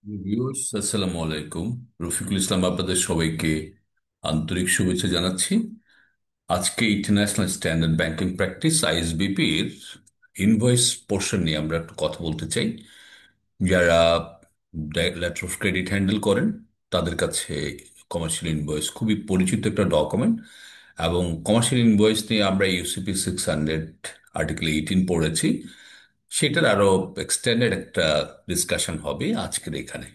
Viewers, আসসালামু আলাইকুম। রফিকুল ইসলাম আপনাদের সবাইকে আন্তরিক শুভেচ্ছা জানাচ্ছি। আজকে ইন্টারন্যাশনাল স্ট্যান্ডার্ড ব্যাংকিং প্র্যাকটিস আইএসবিপি এর ইনভয়েস পোর্শন নিয়ে আমরা একটু কথা বলতে চাই। যারা লেটার অফ ক্রেডিট হ্যান্ডেল করেন তাদের কাছে কমার্শিয়াল ইনভয়েস খুবই পরিচিত একটা ডকুমেন্ট, এবং কমার্শিয়াল ইনভয়েস নিয়ে আমরা ইউসিপি 600 আর্টিকেল 18 পড়েছি। সেটার আরো এক্সটেন্ডেড একটা ডিসকাশন হবে আজকের এখানে।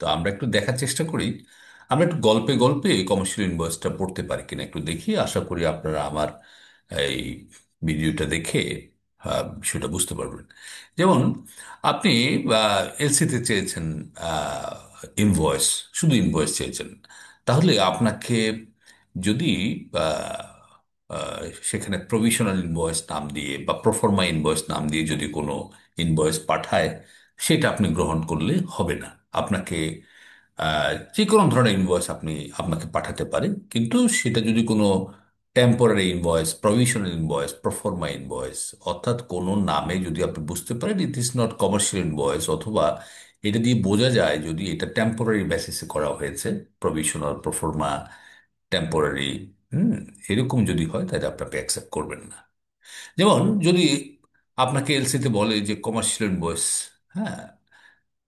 তো আমরা একটু দেখার চেষ্টা করি, আমরা একটু গল্পে গল্পে কমার্শিয়াল ইনভয়েসটা পড়তে পারি কিনা একটু দেখি। আশা করি আপনারা আমার এই ভিডিওটা দেখে বিষয়টা বুঝতে পারবেন। যেমন আপনি এলসিতে চেয়েছেন ইনভয়েস, শুধু ইনভয়েস চেয়েছেন, তাহলে আপনাকে যদি আহ, সেখানে প্রভিশনাল ইনভয়েস নাম দিয়ে বা প্রফর্মা ইনভয়েস নাম দিয়ে যদি কোনো ইনভয়েস পাঠায়, সেটা আপনি গ্রহণ করলে হবে না। আপনাকে যে কোনো ধরনের ইনভয়েস আপনাকে পাঠাতে পারে, কিন্তু সেটা যদি কোনো temporary invoice, provisional invoice, pro forma invoice, অর্থাৎ কোনো নামে যদি আপনি বুঝতে পারেন it is not commercial invoice, অথবা এটা দিয়ে বোঝা যায় যদি এটা টেম্পোরারি বেসিসে করা হয়েছে, প্রভিশনাল, প্রফর্মা, টেম্পোরারি, হুম, এরকম যদি হয় তাহলে আপনাকে অ্যাকসেপ্ট করবেন না। যেমন যদি আপনাকে এলসিতে বলে যে কমার্শিয়াল ইনভয়েস, হ্যাঁ,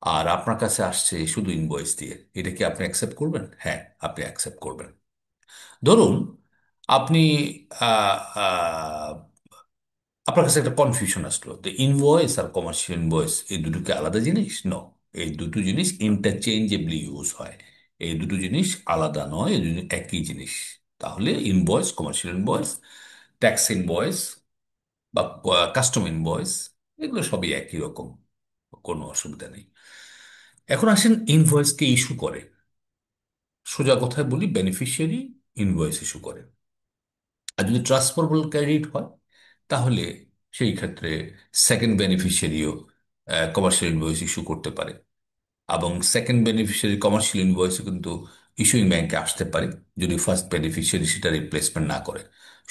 আর আপনার কাছে আসছে শুধু ইনভয়েস দিয়ে, এটা কি আপনি অ্যাকসেপ্ট করবেন? হ্যাঁ, আপনি অ্যাকসেপ্ট করবেন। ধরুন আপনি আহ, আহ, আপনার কাছে একটা কনফিউশন আসলো যে ইনভয়েস আর কমার্শিয়াল ইনভয়েস এই দুটো কি আলাদা জিনিস? নো, এই দুটো জিনিস ইন্টারচেঞ্জেবলি ইউজ হয়। এই দুটো জিনিস আলাদা নয়, এই দুটো একই জিনিস। তাহলে invoice, commercial invoice, tax invoice বা কাস্টম ইনভয়েস, এগুলো সবই একই রকম, কোনো অসুবিধা নেই। এখন আসেন ইনভয়েসকে ইস্যু করে। সোজা কথায় বলি, বেনিফিশিয়ারি ইনভয়েস ইস্যু করে। আর যদি ট্রান্সফারেবল ক্রেডিট হয় তাহলে সেই ক্ষেত্রে সেকেন্ড বেনিফিশিয়ারিও কমার্শিয়াল ইনভয়েস ইস্যু করতে পারে। এবং সেকেন্ড বেনিফিশিয়ারি কমার্শিয়াল ইনভয়েসও কিন্তু ইস্যুইং ব্যাংকে আসতে পারে যদি ফার্স্ট বেনিফিশিয়ারি সেটা রিপ্লেসমেন্ট না করে।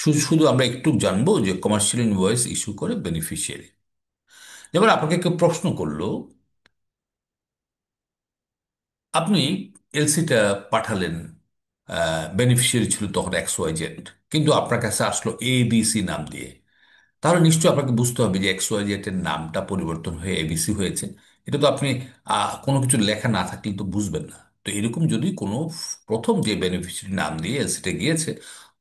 শুধু শুধু আমরা একটু জানবো যে কমার্শিয়াল ইনভয়েস ইস্যু করে বেনিফিশিয়ারি। যেমন আপনাকে কেউ প্রশ্ন করলো, আপনি এলসিটা পাঠালেন, বেনিফিশিয়ারি ছিল তখন এক্স ওয়াই জেড, কিন্তু আপনার কাছে আসলো এবিসি নাম দিয়ে। তাহলে নিশ্চয়ই আপনাকে বুঝতে হবে যে এক্স ওয়াই জেড এর নামটা পরিবর্তন হয়ে এবিসি হয়েছে। এটা তো আপনি কোনো কিছু লেখা না থাকলে তো বুঝবেন না। তো এরকম যদি কোনো প্রথম যে বেনিফিশিয়ারি নাম দিয়ে এলসিটা গিয়েছে,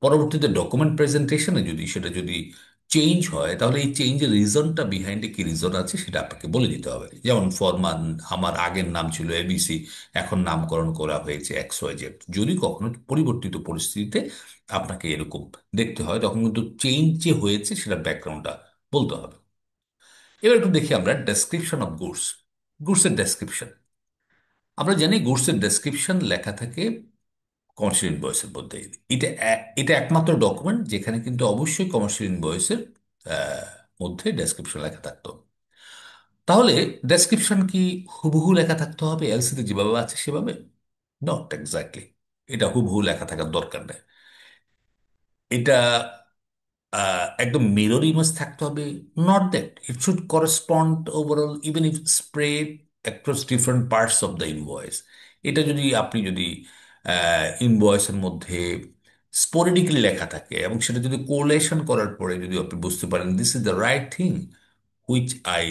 পরবর্তীতে ডকুমেন্ট প্রেজেন্টেশনে যদি সেটা যদি চেঞ্জ হয়, তাহলে এই চেঞ্জের রিজনটা, বিহাইন্ডে কি রিজন আছে সেটা আপনাকে বলে দিতে হবে। যেমন ফরমান, আমার আগের নাম ছিল এবিসি, এখন নামকরণ করা হয়েছে এক্স ওয়াই জেড। যদি কখনো পরিবর্তিত পরিস্থিতিতে আপনাকে এরকম দেখতে হয়, তখন কিন্তু চেঞ্জ যে হয়েছে সেটা ব্যাকগ্রাউন্ডটা বলতে হবে। এবার একটু দেখি আমরা ডেসক্রিপশন অফ গুডস। গুডসের ডেসক্রিপশন, আমরা জানি গুডসের ডেসক্রিপশন লেখা থাকে কমার্শিয়াল ইনভয়েসের মধ্যে। এটা একমাত্র ডকুমেন্ট যেখানে কিন্তু অবশ্যই কমার্শিয়াল ইনভয়েসের মধ্যে ডেসক্রিপশন লেখা থাকতো। তাহলে ডেসক্রিপশন কি হুবহু লেখা থাকতে হবে এলসিতে যেভাবে আছে সেভাবে? Not exactly. এটা হুবহু লেখা থাকার দরকার নেই। এটা একদম মিরর ইমেজ থাকতে হবে? Not that, it should correspond overall even if spread across different parts of the invoice. এটা যদি আপনি যদি ইনভয়েসের মধ্যে স্পোরেডিক্যালি লেখা থাকে এবং সেটা যদি কোলেশন করার পরে যদি আপনি বুঝতে পারেন this is the right thing which I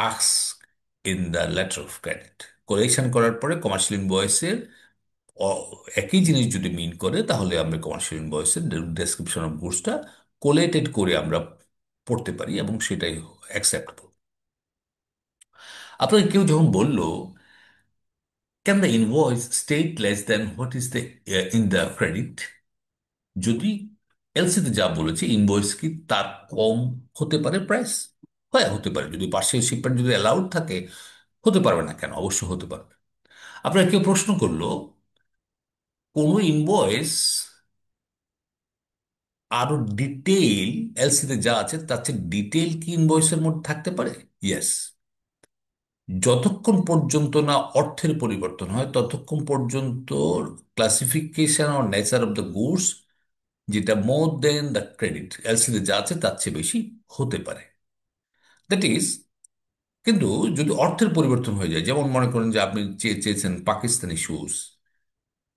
আক্স in the letter of credit, collection করার পরে কমার্শিয়াল ইনভয়েসের একই জিনিস যদি মিন করে, তাহলে আমরা কমার্শিয়াল ইনভয়েসের ডেসক্রিপশন অফ গুডসটা কোলেটেড করে আমরা পড়তে পারি এবং সেটাই অ্যাকসেপ্টেবল। আপনাকে কেউ যখন বলল can the invoice state less than what is the in the credit, যদি এলসিতে যা বলেছে ইনভয়েস কি তার কম হতে পারে প্রাইস? হয়, হতে পারে। যদি পার্সিয়াল শিপমেন্ট যদি অ্যালাউড থাকে, হতে পারবে না কেন? অবশ্য হতে পারবে। আপনার কেউ প্রশ্ন করলো কোন ইনভয়েস আরো ডিটেইল এলসিতে যা আছে তার চেয়ে ডিটেইল কি ইনভয়েসের মধ্যে থাকতে পারে? ইয়েস। যতক্ষণ পর্যন্ত না অর্থের পরিবর্তন হয় ততক্ষণ পর্যন্ত classification or nature of the goods, যেটা মোর দেন দ্য ক্রেডিট, এলসিতে যা আছে তার চেয়ে বেশি হতে পারে। দ্যাট ইজ, কিন্তু যদি অর্থের পরিবর্তন হয়ে যায়, যেমন মনে করেন যে আপনি চেয়েছেন পাকিস্তানি শুজ,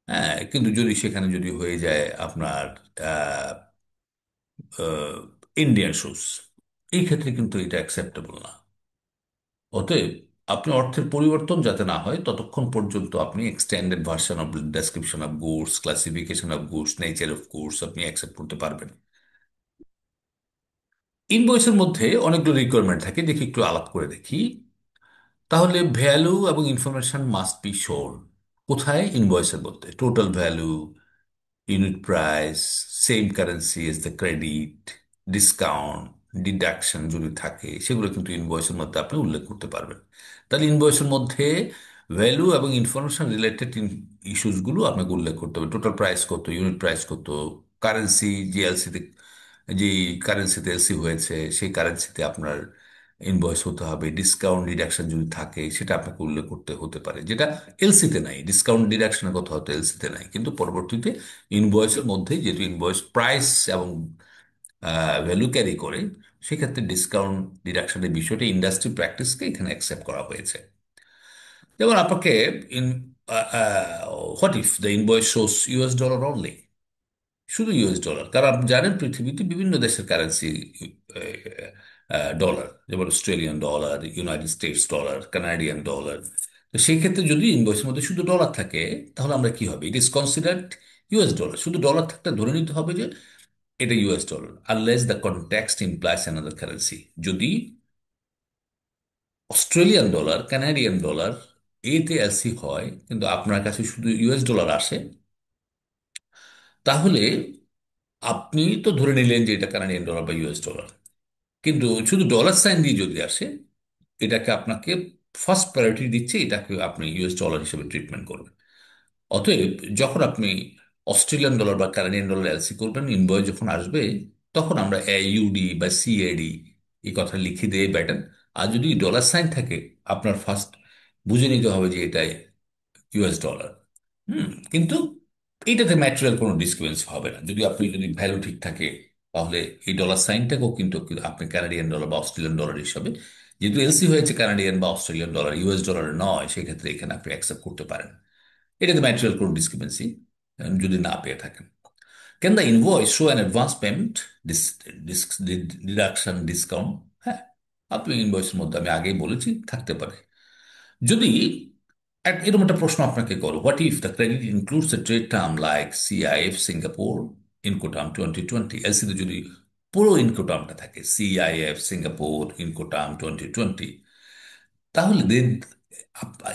হ্যাঁ, কিন্তু যদি সেখানে যদি হয়ে যায় আপনার ইন্ডিয়ান শুজ, এই ক্ষেত্রে কিন্তু এটা অ্যাকসেপ্টেবল না। অতএব আপনি অর্থের পরিবর্তন যাতে না হয় ততক্ষণ পর্যন্ত আপনি extended version of description of goods, classification of goods, nature of goods আপনি অ্যাকসেপ্ট করতে পারবেন। ইনভয়েসের মধ্যে অনেকগুলো রিকোয়ারমেন্ট থাকে, দেখি একটু আলাপ করে দেখি। তাহলে ভ্যালু এবং ইনফরমেশন মাস্ট বি শোন। কোথায়? ইনভয়েসের মধ্যে total value, unit price, same currency as the credit, discount, deduction যদি থাকে সেগুলো কিন্তু ইনভয়েসের মধ্যে আপনি উল্লেখ করতে পারবেন। তাহলে ইনভয়েসের মধ্যে ভ্যালু এবং ইনফরমেশন রিলেটেড ইস্যুসগুলো আপনাকে উল্লেখ করতে হবে। টোটাল প্রাইস কত, ইউনিট প্রাইস কত, কারেন্সি, যে এলসিতে, যে কারেন্সিতে এলসি হয়েছে সেই কারেন্সিতে আপনার ইনভয়েস হতে হবে। ডিসকাউন্ট ডিডাকশন যদি থাকে সেটা আপনাকে উল্লেখ করতে হতে পারে, যেটা এলসিতে নাই। ডিসকাউন্ট ডিডাকশনের কথা হয়তো এলসিতে নাই, কিন্তু পরবর্তীতে ইনভয়েসের মধ্যে যেহেতু ইনভয়েস প্রাইস এবং ভ্যালু ক্যারি করে, সেক্ষেত্রে ডিসকাউন্ট ডিডাকশনের বিষয়টা ইন্ডাস্ট্রি প্র্যাকটিসকে এখানে অ্যাকসেপ্ট করা হয়েছে। যেমন আপনাকে in what if the invoice shows US dollar only, শুধু ইউএস ডলার। কারণ আপনি জানেন পৃথিবীতে বিভিন্ন দেশের কারেন্সি ডলার, যেমন Australian dollar, United States dollar, Canadian dollar. তো সেই ক্ষেত্রে যদি ইনভয়েসের মধ্যে শুধু ডলার থাকে, তাহলে আমরা কি হবে? It is considered US dollar. শুধু ডলার থাকতে ধরে নিতে হবে যে এটা US dollar, unless the context implies another currency. যদি অস্ট্রেলিয়ান ডলার, কানাডিয়ান ডলার এতে এলসি হয় কিন্তু আপনার কাছে শুধু ইউএস ডলার আসে, তাহলে আপনি তো ধরে নিলেন যে এটা কানাডিয়ান ডলার বা ইউএস ডলার। কিন্তু শুধু ডলার সাইন দিয়ে যদি আসে, এটাকে আপনাকে ফার্স্ট প্রায়োরিটি দিচ্ছে, এটাকে আপনি ইউএস ডলার হিসেবে ট্রিটমেন্ট করবেন। অতএব যখন আপনি অস্ট্রেলিয়ান ডলার বা কানাডিয়ান ডলার এলসি করবেন, ইনভয়েস যখন আসবে, তখন আমরা এইউডি বা সিএডি এই কথা লিখে দিয়ে ব্যাটার। আর যদি ডলার সাইন থাকে, আপনার ফার্স্ট বুঝে নিতে হবে যে এটা ইউএস ডলার। কিন্তু এইটাতে ম্যাটেরিয়াল কোনো ডিসক্রিপেন্সি হবে না। যদি ভ্যালু ঠিক থাকে, তাহলে এই ডলার সাইনটাকেও কিন্তু আপনি কানাডিয়ান ডলার বা অস্ট্রেলিয়ান ডলার হিসাবে, যেহেতু এলসি হয়েছে কানাডিয়ান বা অস্ট্রেলিয়ান ডলার, ইউএস ডলার নয়, সেক্ষেত্রে এখানে আপনি অ্যাকসেপ্ট করতে পারেন। এটাতে ম্যাটেরিয়াল কোনো ডিসক্রিপেন্সি যদি না পেয়ে থাকেন। Can the invoice show an advance payment, deduction, discount? হ্যাঁ, আপনি ইনভয়েসের মধ্যে আমি আগেই বলেছি থাকতে পারে। যদি এরকম একটা প্রশ্ন আপনাকে করো, what if the credit includes a trade term like CIF Singapore incoterm 2020? এলসিতে যদি পুরো ইনকোটার্মটা থাকে, সিআইএফ সিঙ্গাপুর ইনকোটার্ম 2020, তাহলে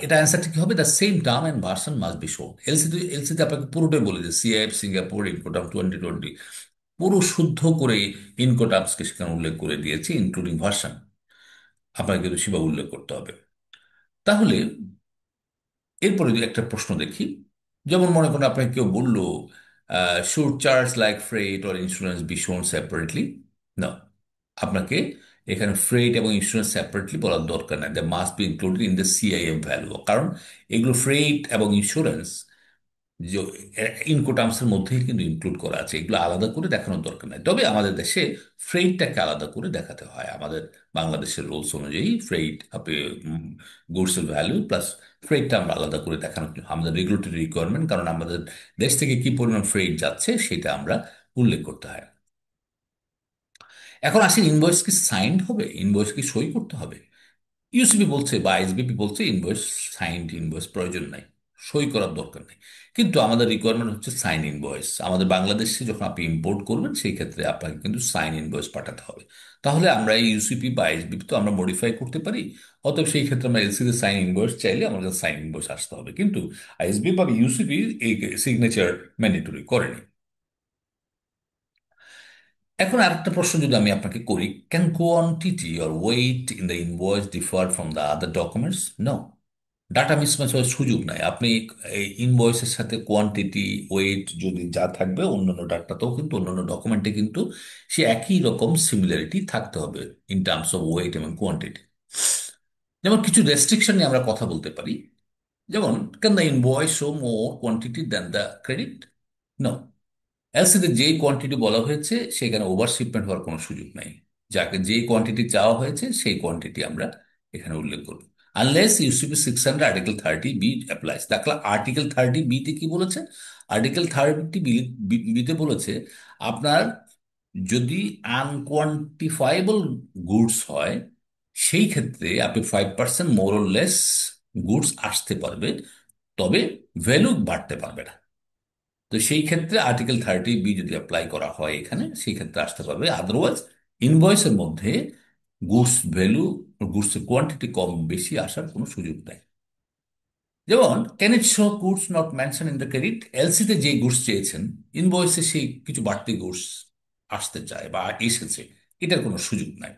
এটা অ্যান্সারটা কি হবে? The same term and version must be shown. এলসিতে আপনাকে পুরোটাই বলে যে সিআইএফ সিঙ্গাপুর ইনকোটার্ম 2020 পুরো শুদ্ধ করে ইনকোটার্মসকে সেখানে উল্লেখ করে দিয়েছে, ইনক্লুডিং ভার্সন। আপনাকে কিন্তু সেবা উল্লেখ করতে হবে। তাহলে এরপরে যদি একটা প্রশ্ন দেখি, যেমন মনে করেন আপনাকে কেউ বলল, should charge like freight or insurance B শোন সেপারেটলি? না, আপনাকে এখানে ফ্রেট এবং ইন্স্যুরেন্স সেপারেটলি বলার দরকার নাই। The must be included in the CIM value. কারণ এগুলো ফ্রেট এবং ইন্স্যুরেন্স যে ইনকোটার্মসের মধ্যেই কিন্তু ইনক্লুড করা আছে, এগুলো আলাদা করে দেখানোর দরকার নাই। তবে আমাদের দেশে ফ্রেইটটাকে আলাদা করে দেখাতে হয়। আমাদের বাংলাদেশের রুলস অনুযায়ী ফ্রেইট আপনি গুডসের ভ্যালু প্লাস ফ্রেইটটা আমরা আলাদা করে দেখানো আমাদের রেগুলেটরি রিকোয়ারমেন্ট, কারণ আমাদের দেশ থেকে কি পরিমাণ ফ্রেইট যাচ্ছে সেটা আমরা উল্লেখ করতে হয়। এখন আসেন, ইনভয়েস কি সাইন্ড হবে? ইনভয়েস কি সই করতে হবে? ইউসিবি বলছে বা এসবিপি বলছে ইনভয়েস, সাইন্ড ইনভয়েস প্রয়োজন নাই, সই করার দরকার নেই। কিন্তু আমাদের রিকোয়ারমেন্ট হচ্ছে সাইন ইনভয়েস। আমাদের বাংলাদেশে যখন আপনি ইম্পোর্ট করবেন সেই ক্ষেত্রে আপনাকে কিন্তু সাইন ইনভয়েস পাঠাতে হবে। তাহলে আমরা এই ইউসিপি বা এসবিপি তো আমরা মডিফাই করতে পারি। অতএব সেই ক্ষেত্রে আমরা এলসিতে সাইন ইনভয়েস চাইলে আমাদের সাইন ইনভয়েস আসতে হবে, কিন্তু এসবিপি বা ইউসিপি এই সিগনেচার ম্যান্ডেটরি করেনি। এখন আরেকটা প্রশ্ন যদি আমি আপনাকে করি, can quantity or weight in the invoice differ from the other documents? No, data mismatch হওয়ার সুযোগ নাই। আপনি এই ইনভয়েসের সাথে কোয়ান্টিটি, ওয়েট যদি যা থাকবে, অন্যান্য ডাটাতেও কিন্তু, অন্যান্য ডকুমেন্টে কিন্তু সে একই রকম সিমিলারিটি থাকতে হবে ইন টার্মস অফ ওয়েট এবং কোয়ান্টিটি। যেমন কিছু রেস্ট্রিকশন নিয়ে আমরা কথা বলতে পারি। যেমন, can the invoice show more quantity than the credit? No, এলসিতে যেই কোয়ান্টিটি বলা হয়েছে সেখানে ওভার শিপমেন্ট হওয়ার কোনো সুযোগ নাই। যাকে যেই কোয়ান্টিটি চাওয়া হয়েছে সেই কোয়ান্টিটি আমরা এখানে উল্লেখ করবে। Unless UCP 600 article 30B applies. দেখলা আর্টিকেল 30B তে কি বলেছে? আর্টিকেল 30B তে বলেছে আপনার যদি আনকোয়ান্টিফাইবল গুডস হয়, সেই ক্ষেত্রে আপনি 5% মোর অর লেস গুডস আসতে পারবে, তবে ভ্যালু বাড়তে পারবে না। তো সেই ক্ষেত্রে আর্টিকেল 30B যদি অ্যাপ্লাই করা হয় এখানে, সেই ক্ষেত্রে আসতে পারবে। আদারওয়াইজ ইনভয়েসের মধ্যে গুডস ভ্যালু, গুডসের কোয়ান্টিটি কম বেশি আসার কোনো সুযোগ নেই। যেমন can it show goods not mention in the credit, এলসিতে যে গুডস চেয়েছেন, ইনভয়েসে সেই কিছু বাড়তি গুডস আসতে চায় বা এসেছে, এটার কোনো সুযোগ নাই।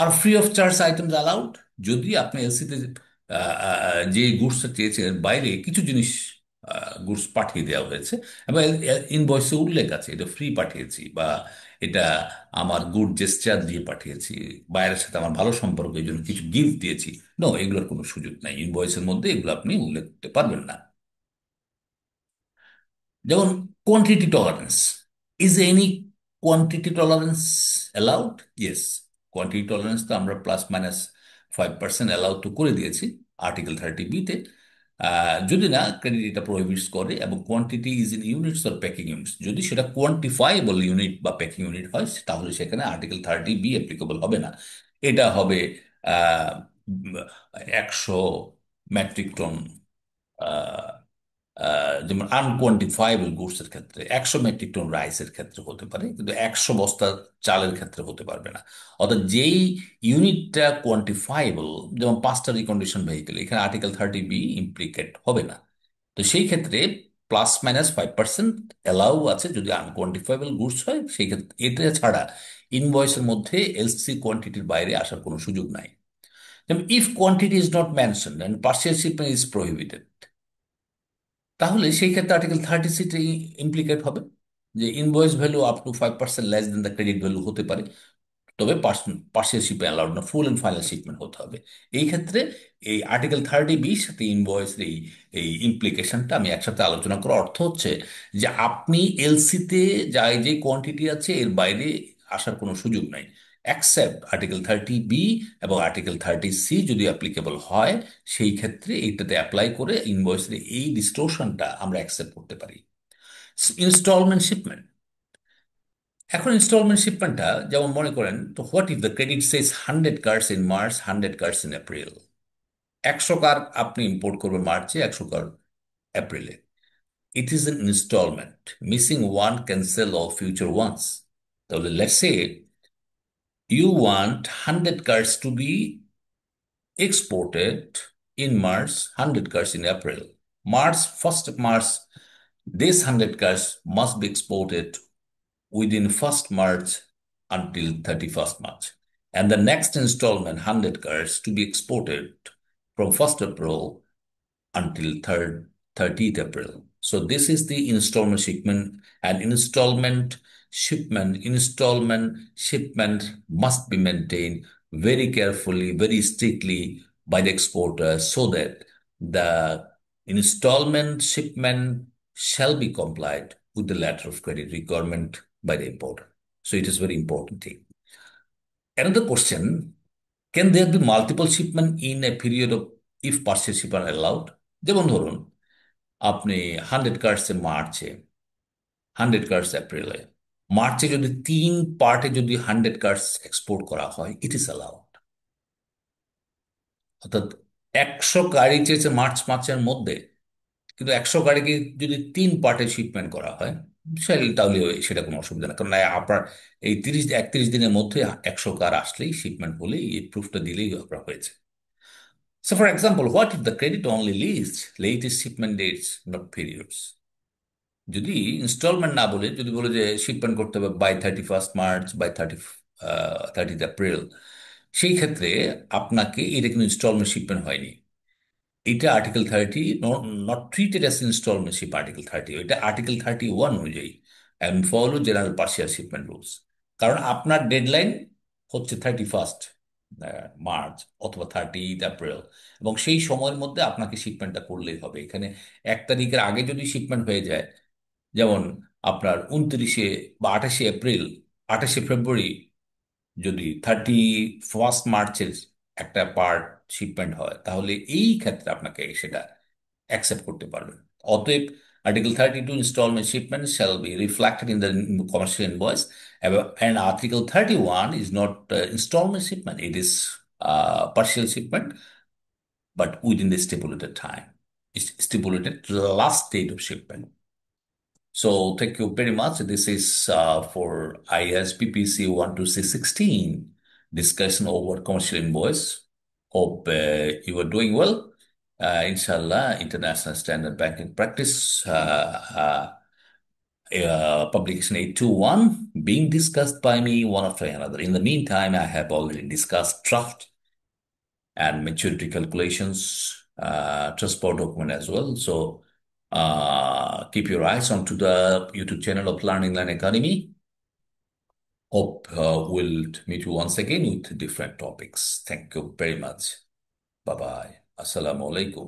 আর free of charge items allowed, যদি আপনি এলসিতে যে গুডসটা চেয়েছেন এর বাইরে কিছু জিনিস, গুডস পাঠিয়ে দেওয়া হয়েছে এবং ইনভয়েসে উল্লেখ আছে এটা ফ্রি পাঠিয়েছি, বা এটা আমার গুড জেস্চার দিয়ে পাঠিয়েছি, বাইরের সাথে আমার ভালো সম্পর্ক এই জন্য কিছু গিফট দিয়েছি, নো, এগুলোর কোনো সুযোগ নাই। ইনভয়েসের মধ্যে এগুলো আপনি উল্লেখ করতে পারবেন না। যেমন quantity tolerance, is any quantity tolerance allowed? Yes, quantity tolerance তো আমরা +-5% অ্যালাউ তো করে দিয়েছি আর্টিকেল 30B-তে। যদি না ক্রেডিট এটা প্রহিবিটস করে, এবং quantity is in units or packing units, যদি সেটা কোয়ান্টিফাইবল ইউনিট বা প্যাকিং ইউনিট হয় তাহলে সেখানে আর্টিকেল 30B অ্যাপ্লিকেবল হবে না। এটা হবে 100 মেট্রিক টন। যেমন আনকোয়ান্টিফাইবল গুডস এর ক্ষেত্রে 100 মেট্রিক টন রাইসের ক্ষেত্রে হতে পারে, কিন্তু 100 বস্তা চালের ক্ষেত্রে হতে পারবে না। অর্থাৎ যেই ইউনিটটা কোয়ান্টিফাইবল, যেমন 5টা রিকন্ডিশন ভেহিকেল, এখানে আর্টিকেল 30B ইমপ্লিকেট হবে না। তো সেই ক্ষেত্রে +-5% অ্যালাউ আছে যদি আনকোয়ান্টিফাইবল গুডস হয়, সেই ক্ষেত্রে এটা ছাড়া ইনভয়েসের মধ্যে এলসি কোয়ান্টিটির বাইরে আসার কোনো সুযোগ নাই। যেমন if quantity is not mentioned and partial shipment is prohibited, তাহলে সেই ক্ষেত্রে আর্টিকেল 30C ইমপ্লিকেট হবে যে invoice value up to 5% less than the credit value হতে পারে, তবে পার্সিয়াল শিপমেন্ট অ্যালাউড না, ফুল অ্যান্ড ফাইনাল শিপমেন্ট হতে হবে। এই ক্ষেত্রে এই আর্টিকেল 30B-র সাথে ইনভয়েসের এই এই ইমপ্লিকেশনটা আমি একসাথে আলোচনা করার অর্থ হচ্ছে যে আপনি এলসিতে যা যে কোয়ান্টিটি আছে এর বাইরে আসার কোনো সুযোগ নাই, অ্যাকসেপ্ট আর্টিকেল 30B এবং আর্টিকেল 30C যদি অ্যাপ্লিকেবল হয়, সেই ক্ষেত্রে এইটাতে অ্যাপ্লাই করে ইনভয়েসের এই ডিস্টোরশনটা আমরা অ্যাকসেপ্ট করতে পারি। ইনস্টলমেন্ট শিপমেন্ট, এখন ইনস্টলমেন্ট শিপমেন্টটা যেমন মনে করেন, তো what if the credit says 100 cars in March, 100 cars in April. 100 car আপনি ইম্পোর্ট করবেন মার্চে, 100 কার এপ্রিলে। It is an instalment, missing one cancel all future ones. তাহলে let's say you want 100 cars to be exported in March, 100 cars in April. First March, these 100 cars must be exported within 1st March until 31st March. And the next installment, 100 cars, to be exported from 1st April until 30th April. So this is the installment shipment, and installment shipment must be maintained very carefully, very strictly by the exporter, so that the installment shipment shall be complied with the letter of credit requirement by the importer. So it is very important thing. Another question, can there be multiple shipment in a period of, if purchase shipment allowed? যেমন ধরুন আপনি 100 curse মার্চে, 100 curse এপ্রিলে, মার্চে যদি 3 পার্টে যদি 100 curse export করা হয়, ইট ইস অ্যালাউড। অর্থাৎ 100 গাড়ি চেয়েছে মার্চ মাসের মধ্যে, কিন্তু 100 গাড়িকে যদি 3 পার্টে শিপমেন্ট করা হয়, তাহলে সেটা কোনো অসুবিধা না, কারণ আপনার এই 31 দিনের মধ্যে 100 কার আসলেই, শিপমেন্ট হলেই, এই প্রুফটা দিলেই আপনার হয়েছে। So for example, what if the credit only lists latest shipment dates, not periods? যদি ইনস্টলমেন্ট না বলে, যদি বলে যে শিপমেন্ট করতে হবে by 31st March, by 30th April, সেই ক্ষেত্রে আপনাকে, এটা কিন্তু ইনস্টলমেন্ট শিপমেন্ট হয়নি, এটা আর্টিকেল 30 নট ট্রিটেড অ্যাজ ইনস্টলমেন্টশিপ, আর্টিকেল 30, এটা আর্টিকেল 31 অনুযায়ী and follow general partial shipment rules. কারণ আপনার ডেডলাইন হচ্ছে 31st মার্চ অথবা 30th এপ্রিল, এবং সেই সময়ের মধ্যে আপনাকে শিপমেন্টটা করলেই হবে। এখানে 1 তারিখের আগে যদি শিপমেন্ট হয়ে যায়, যেমন আপনার 29 বা 28 এপ্রিল, 28 ফেব্রুয়ারি, যদি 31st মার্চের একটা পার্ট শিপমেন্ট হয়, তাহলে এই ক্ষেত্রে আপনাকে সেটা অ্যাকসেপ্ট করতে পারবেন। অতএব article 32 instalment shipment shall be reflected in the commercial invoice, and Article 31 is not installment shipment, it is partial shipment, but within the stipulated time. It's stipulated last date of shipment. So thank you very much. This is for ISPPC 12616 discussion over commercial invoice. Hope you are doing well. Inshallah, International Standard Banking Practice publication 821 being discussed by me one after another. In the meantime, I have already discussed draft and maturity calculations, transport document as well. So keep your eyes onto the YouTube channel of Learning Line Academy. Hope we'll meet you once again with different topics. Thank you very much. Bye bye. Assalamu alaikum.